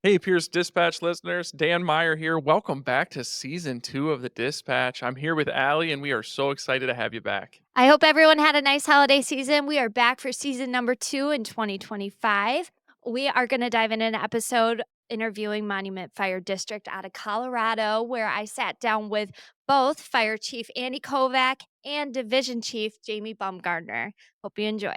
Hey, Pierce Dispatch listeners, Dan Meyer here. Welcome back to season 2 of the Dispatch. I'm here with Alie, and we are so excited to have you back. I hope everyone had a nice holiday season. We are back for season number 2 in 2025. We are going to dive into an episode interviewing Monument Fire District out of Colorado, where I sat down with both Fire Chief Andy Kovacs and Division Chief Jamey Bumgarner. Hope you enjoy.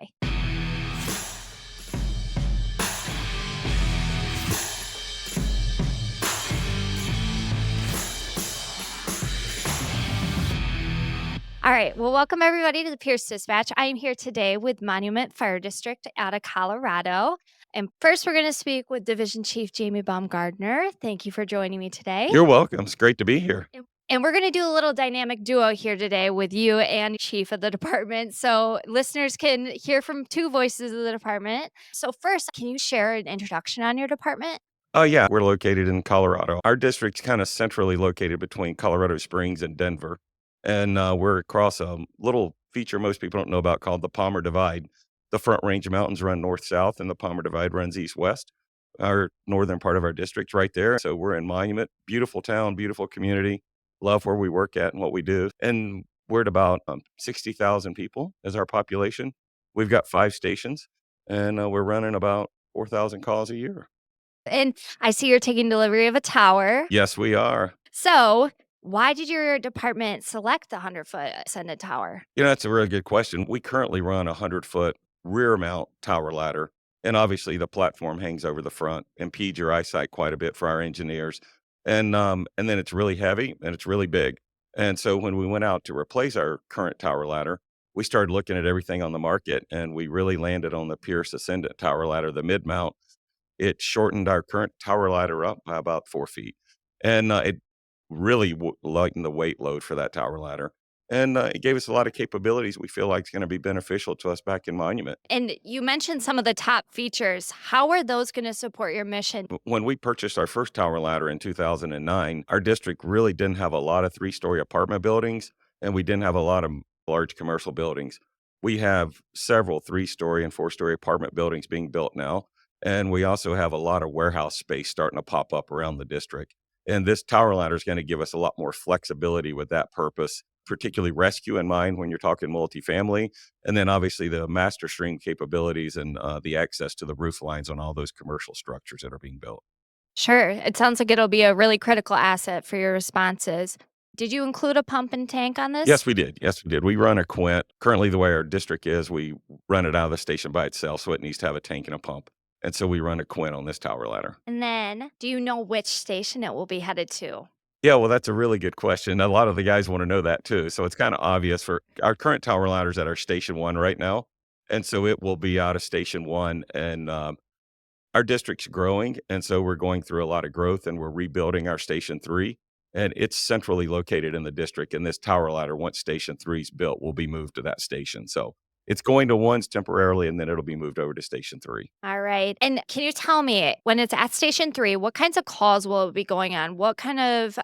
All right. Well, welcome everybody to the Pierce Dispatch. I am here today with Monument Fire District out of Colorado. And first, we're going to speak with Division Chief Jamey Bumgarner. Thank you for joining me today. You're welcome. It's great to be here. And we're going to do a little dynamic duo here today with you and Chief of the department. So listeners can hear from two voices of the department. So first, can you share an introduction on your department? Oh, yeah. We're located in Colorado. Our district's kind of centrally located between Colorado Springs and Denver. And we're across a little feature most people don't know about called the Palmer Divide. The Front Range Mountains run north-south, and the Palmer Divide runs east-west. Our northern part of our district's right there. So we're in Monument. Beautiful town, beautiful community. Love where we work at and what we do. And we're at about 60,000 people as our population. We've got 5 stations, and we're running about 4,000 calls a year. And I see you're taking delivery of a tower. Yes, we are. So why did your department select the 100-foot Ascendant tower? That's a really good question. We currently run a 100-foot rear mount tower ladder. And obviously the platform hangs over the front, impedes your eyesight quite a bit for our engineers. And then it's really heavy and it's really big. And so when we went out to replace our current tower ladder, we started looking at everything on the market, and we really landed on the Pierce Ascendant tower ladder, the mid mount. It shortened our current tower ladder up by about 4 feet. And it really lightened the weight load for that tower ladder. And it gave us a lot of capabilities we feel like is going to be beneficial to us back in Monument. And you mentioned some of the top features. How are those going to support your mission? When we purchased our first tower ladder in 2009, our district really didn't have a lot of 3-story apartment buildings, and we didn't have a lot of large commercial buildings. We have several 3-story and 4-story apartment buildings being built now. And we also have a lot of warehouse space starting to pop up around the district. And this tower ladder is going to give us a lot more flexibility with that purpose, particularly rescue in mind when you're talking multifamily. And then obviously the master stream capabilities and the access to the roof lines on all those commercial structures that are being built. Sure. It sounds like it'll be a really critical asset for your responses. Did you include a pump and tank on this? Yes, we did. We run a Quint. Currently, the way our district is, we run it out of the station by itself, so it needs to have a tank and a pump. And so we run a Quint on this tower ladder. And then, do you know which station it will be headed to? Yeah, well, that's a really good question. A lot of the guys want to know that too. So it's kind of obvious for our current tower ladders at our station 1 right now. And so it will be out of station 1. And our district's growing. And so we're going through a lot of growth, and we're rebuilding our station 3. And it's centrally located in the district. And this tower ladder, once station 3 is built, will be moved to that station. So it's going to 1's temporarily, and then it'll be moved over to station 3. All right. And can you tell me, when it's at station 3, what kinds of calls will it be going on? What kind of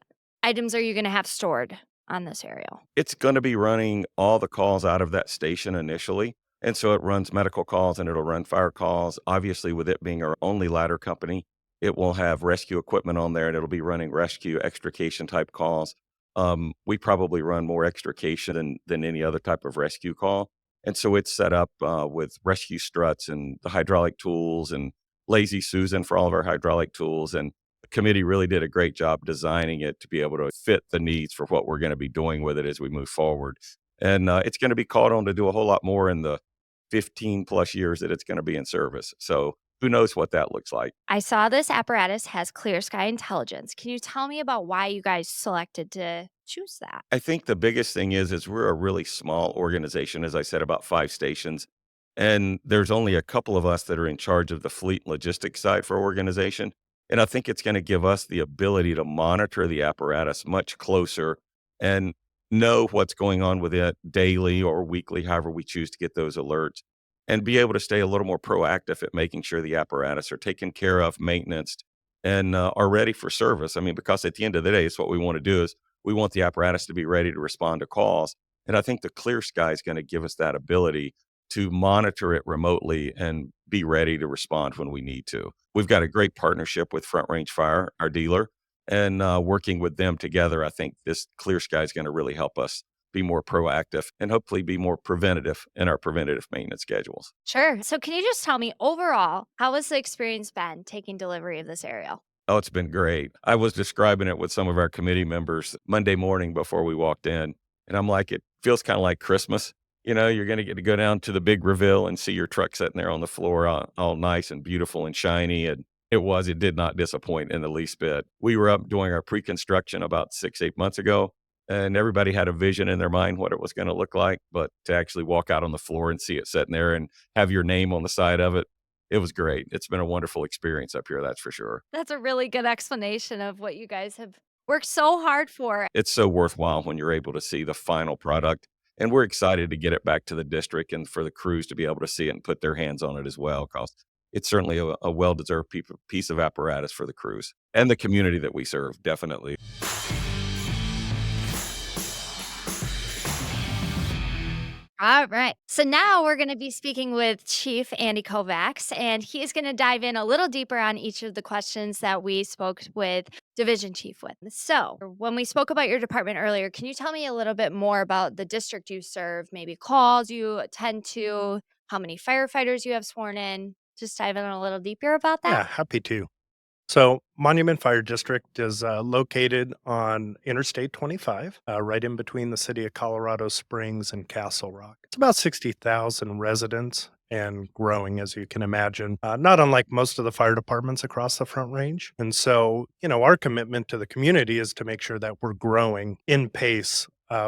items are you going to have stored on this aerial? It's going to be running all the calls out of that station initially. And so it runs medical calls and it'll run fire calls. Obviously, with it being our only ladder company, it will have rescue equipment on there, and it'll be running rescue extrication type calls. We probably run more extrication than any other type of rescue call. And so it's set up with rescue struts and the hydraulic tools and Lazy Susan for all of our hydraulic tools. And the committee really did a great job designing it to be able to fit the needs for what we're going to be doing with it as we move forward. And it's going to be called on to do a whole lot more in the 15 plus years that it's going to be in service. So who knows what that looks like. I saw this apparatus has ClearSky intelligence. Can you tell me about why you guys selected to choose that? I think the biggest thing is we're a really small organization, as I said, about 5 stations. And there's only a couple of us that are in charge of the fleet logistics side for our organization. And I think it's going to give us the ability to monitor the apparatus much closer and know what's going on with it daily or weekly, however we choose to get those alerts, and be able to stay a little more proactive at making sure the apparatus are taken care of, maintenance, and are ready for service. I mean, because at the end of the day, it's what we want to do is we want the apparatus to be ready to respond to calls. And I think the ClearSky is going to give us that ability to monitor it remotely and be ready to respond when we need to. We've got a great partnership with Front Range Fire, our dealer, and working with them together, I think this ClearSky is going to really help us be more proactive and hopefully be more preventative in our preventative maintenance schedules. Sure. So, can you just tell me overall, how has the experience been taking delivery of this aerial? Oh, it's been great. I was describing it with some of our committee members Monday morning before we walked in, and I'm like, it feels kind of like Christmas. You're going to get to go down to the big reveal and see your truck sitting there on the floor, all nice and beautiful and shiny. And it did not disappoint in the least bit. We were up doing our pre construction about 6, 8 months ago, and everybody had a vision in their mind what it was going to look like. But to actually walk out on the floor and see it sitting there and have your name on the side of it, it was great. It's been a wonderful experience up here, that's for sure. That's a really good explanation of what you guys have worked so hard for. It's so worthwhile when you're able to see the final product, and we're excited to get it back to the district and for the crews to be able to see it and put their hands on it as well, 'cause it's certainly a well-deserved piece of apparatus for the crews and the community that we serve, definitely. All right. So now we're going to be speaking with Chief Andy Kovacs, and he is going to dive in a little deeper on each of the questions that we spoke with Division Chief with. So, when we spoke about your department earlier, can you tell me a little bit more about the district you serve, maybe calls you attend to, how many firefighters you have sworn in? Just dive in a little deeper about Yeah, that. happy to. So, Monument Fire District is located on Interstate 25, right in between the city of Colorado Springs and Castle Rock. It's about 60,000 residents and growing, as you can imagine, not unlike most of the fire departments across the Front Range. And so, our commitment to the community is to make sure that we're growing in pace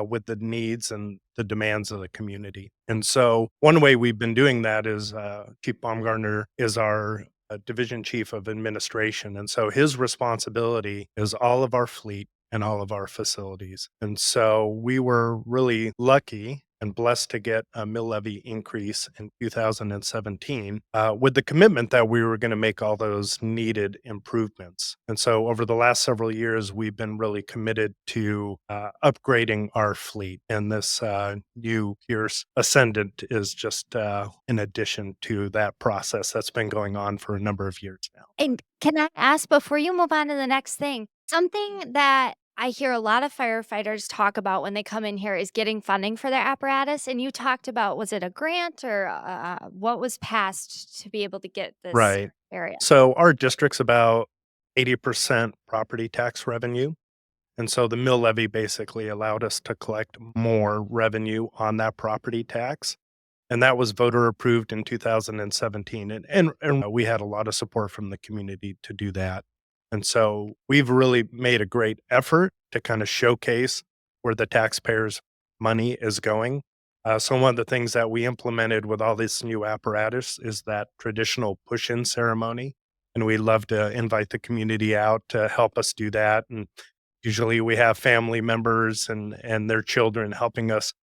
with the needs and the demands of the community. And so, one way we've been doing that is Chief Bumgarner is our division chief of administration. And so his responsibility is all of our fleet and all of our facilities. And so we were really lucky and blessed to get a mill levy increase in 2017 with the commitment that we were going to make all those needed improvements. And so over the last several years, we've been really committed to upgrading our fleet. And this new Pierce Ascendant is just in addition to that process that's been going on for a number of years now. And can I ask before you move on to the next thing, something that I hear a lot of firefighters talk about when they come in here is getting funding for their apparatus. And you talked about, was it a grant or what was passed to be able to get this Right. area? So our district's about 80% property tax revenue. And so the mill levy basically allowed us to collect more revenue on that property tax. And that was voter approved in 2017. And we had a lot of support from the community to do that. And so we've really made a great effort to kind of showcase where the taxpayers' money is going. So one of the things that we implemented with all this new apparatus is that traditional push-in ceremony. And we love to invite the community out to help us do that. And usually we have family members and their children helping us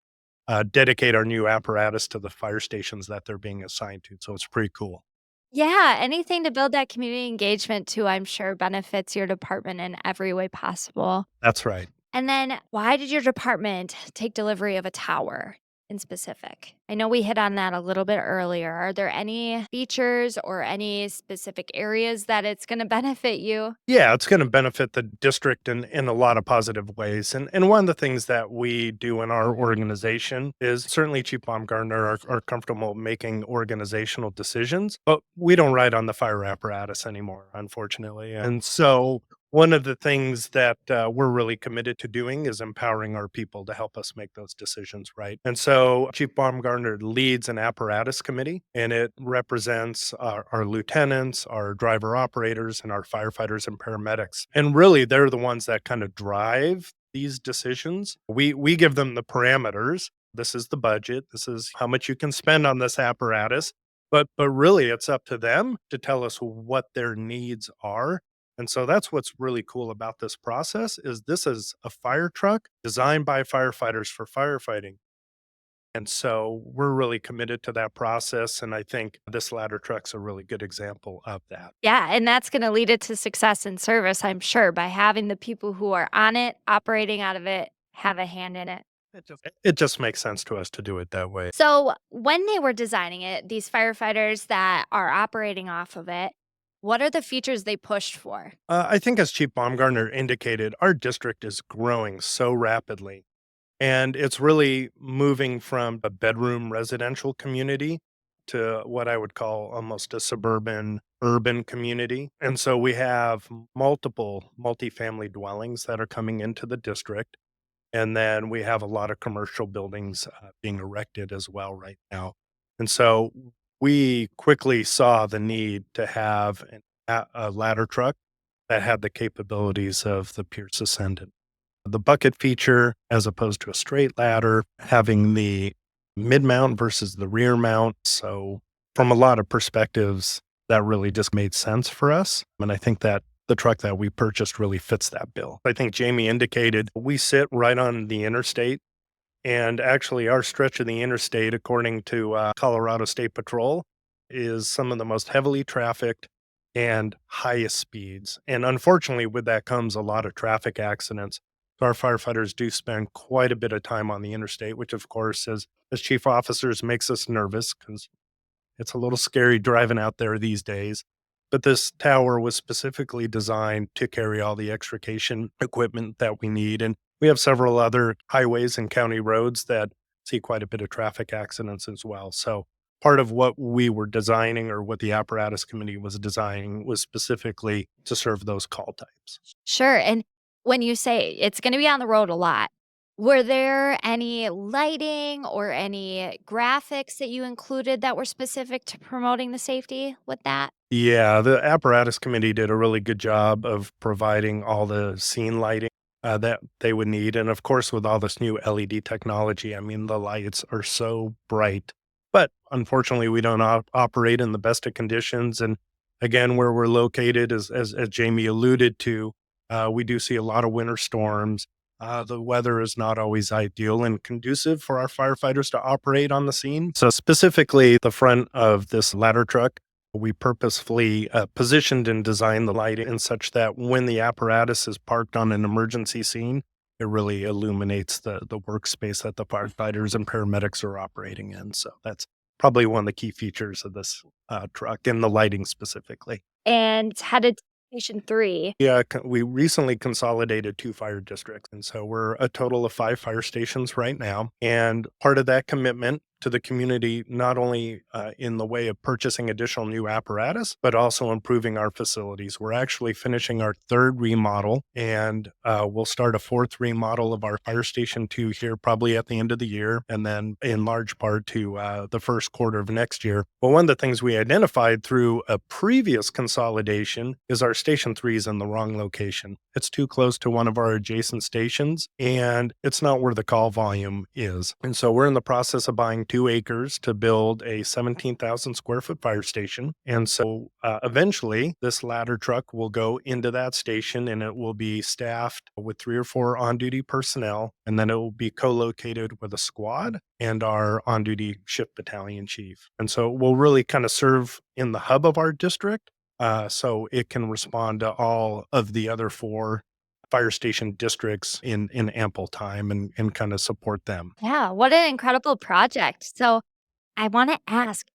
dedicate our new apparatus to the fire stations that they're being assigned to. So it's pretty cool. Yeah, anything to build that community engagement too, I'm sure benefits your department in every way possible. That's right. And then why did your department take delivery of a tower in specific? I know we hit on that a little bit earlier. Are there any features or any specific areas that it's going to benefit you? Yeah, it's going to benefit the district in a lot of positive ways. And one of the things that we do in our organization is certainly Chief Baumgartner are comfortable making organizational decisions, but we don't ride on the fire apparatus anymore, unfortunately. And so one of the things that we're really committed to doing is empowering our people to help us make those decisions, right? And so Chief Baumgartner leads an apparatus committee, and it represents our lieutenants, our driver operators, and our firefighters and paramedics. And really, they're the ones that kind of drive these decisions. We give them the parameters. This is the budget. This is how much you can spend on this apparatus. But really, it's up to them to tell us what their needs are. And so that's what's really cool about this process is this is a fire truck designed by firefighters for firefighting. And so we're really committed to that process. And I think this ladder truck's a really good example of that. Yeah, and that's going to lead it to success in service, I'm sure, by having the people who are on it, operating out of it, have a hand in it. It just makes sense to us to do it that way. So, when they were designing it, these firefighters that are operating off of it, what are the features they pushed for? I think as Chief Bumgarner indicated, our district is growing so rapidly, and it's really moving from a bedroom residential community to what I would call almost a suburban urban community. And so we have multiple multifamily dwellings that are coming into the district. And then we have a lot of commercial buildings being erected as well right now. And so we quickly saw the need to have a ladder truck that had the capabilities of the Pierce Ascendant. The bucket feature, as opposed to a straight ladder, having the mid mount versus the rear mount. So, from a lot of perspectives, that really just made sense for us. And I think that the truck that we purchased really fits that bill. I think Jamey indicated we sit right on the interstate. And actually, our stretch of the interstate, according to Colorado State Patrol, is some of the most heavily trafficked and highest speeds. And unfortunately, with that comes a lot of traffic accidents. So our firefighters do spend quite a bit of time on the interstate, which, of course, as chief officers, makes us nervous because it's a little scary driving out there these days. But this tower was specifically designed to carry all the extrication equipment that we need. And we have several other highways and county roads that see quite a bit of traffic accidents as well. So part of what we were designing, or what the apparatus committee was designing, was specifically to serve those call types. Sure. And when you say it's going to be on the road a lot, were there any lighting or any graphics that you included that were specific to promoting the safety with that? Yeah, the apparatus committee did a really good job of providing all the scene lighting that they would need. And of course, with all this new LED technology, I mean, the lights are so bright. But unfortunately, we don't operate in the best of conditions. And again, where we're located, as Jamey alluded to, we do see a lot of winter storms. The weather is not always ideal and conducive for our firefighters to operate on the scene. So, specifically, the front of this ladder truck, we purposefully positioned and designed the lighting in such that when the apparatus is parked on an emergency scene, it really illuminates the workspace that the firefighters and paramedics are operating in. So that's probably one of the key features of this truck, and the lighting specifically. And it's headed to Station 3. Yeah, we recently consolidated 2 fire districts. And so we're a total of 5 fire stations right now. And part of that commitment to the community, not only in the way of purchasing additional new apparatus, but also improving our facilities. We're actually finishing our 3rd remodel, and we'll start a 4th remodel of our Fire Station 2 here probably at the end of the year, and then in large part to the first quarter of next year. But one of the things we identified through a previous consolidation is our Station 3 is in the wrong location. It's too close to one of our adjacent stations, and it's not where the call volume is. And so we're in the process of buying 2 acres to build a 17,000 square foot fire station. And so eventually this ladder truck will go into that station, and it will be staffed with 3 or 4 on-duty personnel. And then it will be co-located with a squad and our on-duty shift battalion chief. And so it will really kind of serve in the hub of our district. So it can respond to all of the other 4 fire station districts in ample time, and kind of support them. Yeah, what an incredible project. So I want to ask,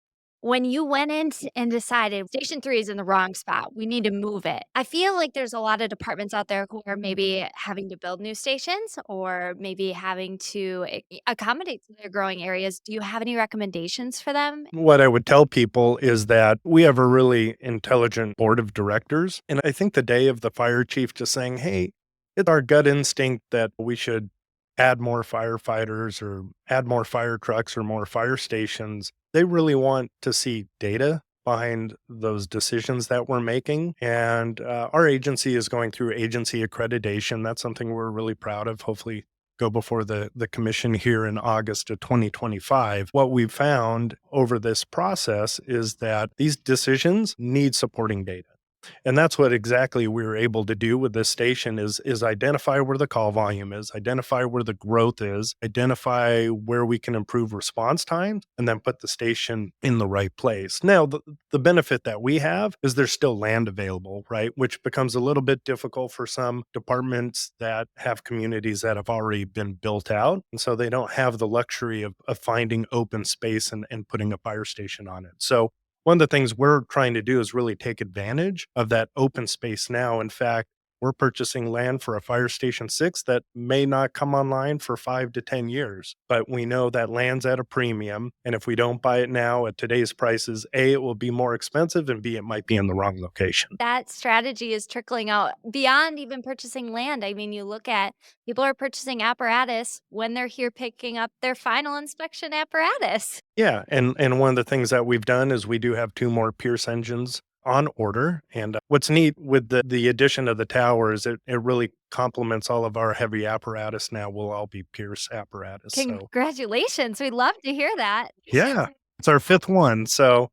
when you went in and decided Station 3 is in the wrong spot, we need to move it. I feel like there's a lot of departments out there who are maybe having to build new stations, or maybe having to accommodate their growing areas. Do you have any recommendations for them? What I would tell people is that we have a really intelligent board of directors. And I think the day of the fire chief just saying, hey, it's our gut instinct that we should add more firefighters, or add more fire trucks, or more fire stations. They really want to see data behind those decisions that we're making. And our agency is going through agency accreditation. That's something we're really proud of. Hopefully go before the commission here in August of 2025. What we've found over this process is that these decisions need supporting data. And that's what exactly we were able to do with this station is identify where the call volume is, identify where the growth is, identify where we can improve response times, and then put the station in the right place. Now, the benefit that we have is there's still land available, right? Which becomes a little bit difficult for some departments that have communities that have already been built out. And so they don't have the luxury of finding open space and putting a fire station on it. So one of the things we're trying to do is really take advantage of that open space now. In fact, we're purchasing land for a fire station 6 that may not come online for 5 to 10 years, but we know that land's at a premium. And if we don't buy it now at today's prices, A, it will be more expensive, and B, it might be in the wrong location. That strategy is trickling out beyond even purchasing land. I mean, you look at people are purchasing apparatus when they're here picking up their final inspection apparatus. Yeah, and one of the things that we've done is we do have 2 more Pierce engines on order. And what's neat with the addition of the tower is it really complements all of our heavy apparatus now will all be Pierce apparatus. So Congratulations. We'd love to hear that. yeah, it's our 5th one. So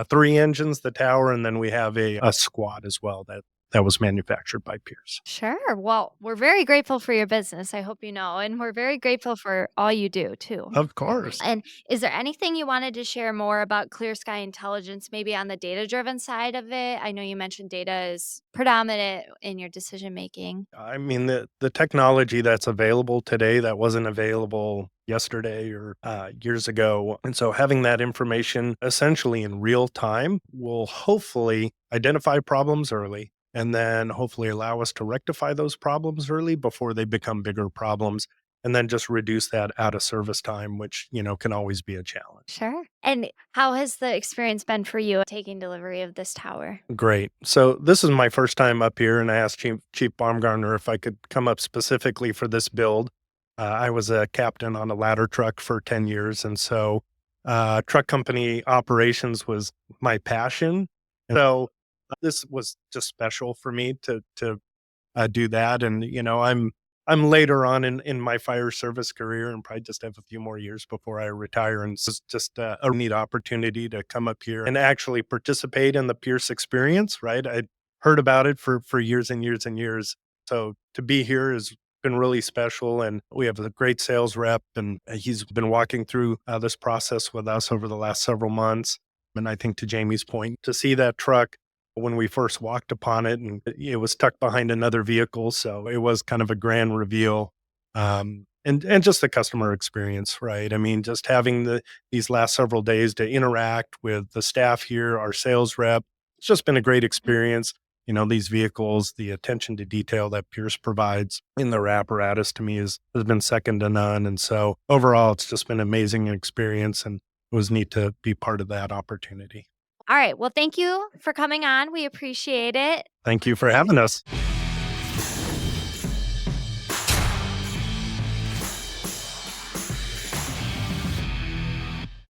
3 engines, the tower, and then we have a squad as well that was manufactured by Pierce. Sure. Well, we're very grateful for your business. I hope you know. And we're very grateful for all you do, too. Of course. And is there anything you wanted to share more about ClearSky Intelligence, maybe on the data-driven side of it? I know you mentioned data is predominant in your decision making. I mean, the technology that's available today that wasn't available yesterday or years ago. And so having that information essentially in real time will hopefully identify problems early and then hopefully allow us to rectify those problems early before they become bigger problems. And then just reduce that out of service time, which, can always be a challenge. Sure. And how has the experience been for you taking delivery of this tower? Great. So this is my first time up here, and I asked Chief Bumgarner if I could come up specifically for this build. I was a captain on a ladder truck for 10 years, and so truck company operations was my passion. And so this was just special for me to do that. And I'm later on in my fire service career and probably just have a few more years before I retire. And it's just a neat opportunity to come up here and actually participate in the Pierce experience, right? I'd heard about it for years and years and years. So to be here has been really special. And we have a great sales rep, and he's been walking through this process with us over the last several months. And I think to Jamey's point, to see that truck when we first walked upon it, and it was tucked behind another vehicle. So it was kind of a grand reveal. And just the customer experience, right? I mean, just having these last several days to interact with the staff here, our sales rep, it's just been a great experience. These vehicles, the attention to detail that Pierce provides in their apparatus to me has been second to none. And so overall, it's just been an amazing experience, and it was neat to be part of that opportunity. All right. Well, thank you for coming on. We appreciate it. Thank you for having us.